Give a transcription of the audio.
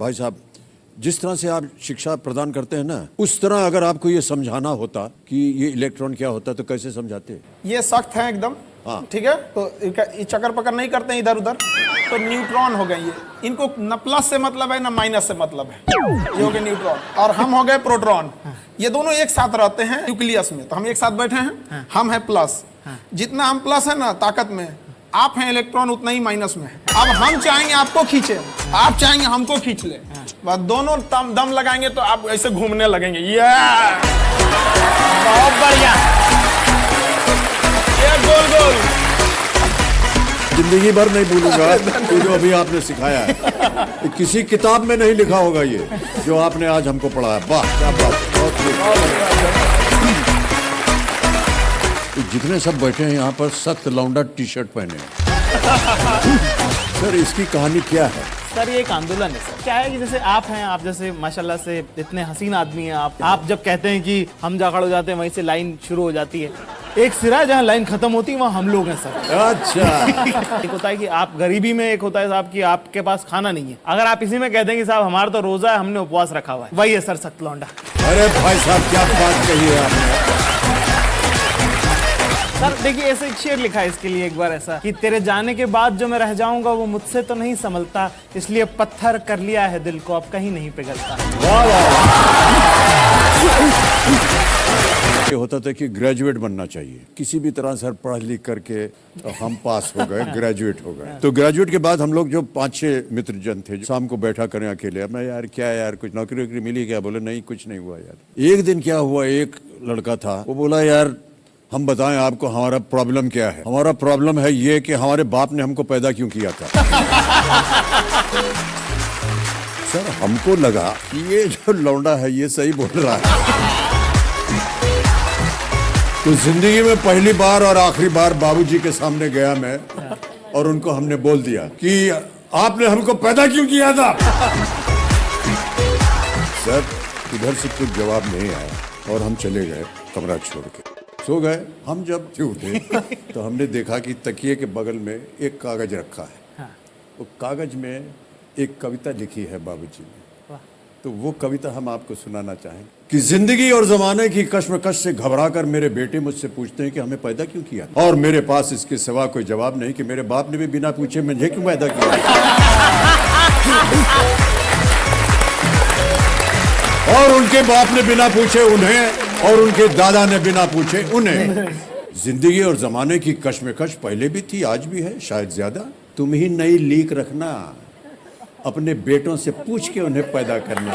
भाई साहब, जिस तरह से आप शिक्षा प्रदान करते हैं ना, उस तरह अगर आपको ये समझाना होता कि ये इलेक्ट्रॉन क्या होता तो कैसे समझाते? ये सख्त है एकदम। हाँ। ठीक है, तो ये चक्कर पकड़ नहीं करते हैं इधर उधर। तो न्यूट्रॉन हो गए ये, इनको न प्लस से मतलब है न माइनस से मतलब है। ये हो गए न्यूट्रॉन और हम हो गए प्रोटॉन। ये दोनों एक साथ रहते हैं न्यूक्लियस में, तो हम एक साथ बैठे हैं। हम है प्लस, जितना हम प्लस है ना ताकत में, आप हैं इलेक्ट्रॉन उतना ही माइनस में है। अब हम चाहेंगे आपको खींचे, आप चाहेंगे हमको खींच ले, बस दोनों दम लगाएंगे तो आप ऐसे घूमने लगेंगे। ये बहुत बढ़िया। ये गोल गोल जिंदगी भर नहीं भूलूंगा तो जो अभी आपने सिखाया है। ये किसी किताब में नहीं लिखा होगा ये जो आपने आज हमको पढ़ाया। वाह क्या बात है, बहुत खूब। जितने सब बैठे हैं यहाँ पर सख्त लौंडा टी शर्ट पहने हैं। सर इसकी कहानी क्या है? सर ये एक आंदोलन है सर। क्या है कि जैसे आप हैं, आप जैसे माशाल्लाह से इतने हसीन आदमी हैं आप जब कहते हैं कि हम जा खड़े हो जाते हैं, वहीं से लाइन शुरू हो जाती है। एक सिरा जहाँ लाइन खत्म होती है वहाँ हम लोग हैं सर। अच्छा। एक होता है कि आप गरीबी में, एक होता है साहब कि आपके पास खाना नहीं है। अगर आप इसी में कहते हैं कि साहब हमारा तो रोजा है, हमने उपवास रखा हुआ है, वही है सर सख्त लौंडा। अरे भाई साहब क्या बात कही है आपने। सर देखिए ऐसे एक शेर लिखा है इसके लिए एक बार ऐसा कि तेरे जाने के बाद जो मैं रह जाऊंगा वो मुझसे तो नहीं संभलता, इसलिए पत्थर कर लिया है दिल को, अब कहीं नहीं पिघलता। वाह वाह। ये होता था कि ग्रेजुएट बनना चाहिए, किसी भी तरह से पढ़ लिख करके हम पास हो गए, ग्रेजुएट हो गए। तो ग्रेजुएट के बाद हम लोग जो 5-6 मित्र जन थे, शाम को बैठा करें अकेले, मैं यार क्या यार कुछ नौकरी वोकरी मिली क्या? बोले नहीं कुछ नहीं हुआ यार। एक दिन क्या हुआ, एक लड़का था वो बोला यार हम बताएं आपको हमारा प्रॉब्लम क्या है। हमारा प्रॉब्लम है ये कि हमारे बाप ने हमको पैदा क्यों किया था। सर हमको लगा कि ये जो लौंडा है ये सही बोल रहा है। तो जिंदगी में पहली बार और आखिरी बार बाबूजी के सामने गया मैं और उनको हमने बोल दिया कि आपने हमको पैदा क्यों किया था। सर इधर से कुछ जवाब नहीं आया और हम चले गए कमरा छोड़ के, सो गए। हम जब उठे तो हमने देखा कि तकिए के बगल में एक कागज रखा है। वो कागज में एक कविता लिखी है बाबूजी ने। तो वो कविता हम आपको सुनाना चाहें कि जिंदगी और जमाने की कश्मकश से घबराकर मेरे बेटे मुझसे पूछते हैं कि हमें पैदा क्यों किया, और मेरे पास इसके सिवा कोई जवाब नहीं कि मेरे बाप ने भी बिना पूछे मुझे क्यों पैदा किया, और उनके बाप ने बिना पूछे उन्हें, और उनके दादा ने बिना पूछे उन्हें। जिंदगी और जमाने की कश्मकश पहले भी थी, आज भी है, शायद ज्यादा। तुम ही नई लीक रखना, अपने बेटों से पूछ के उन्हें पैदा करना।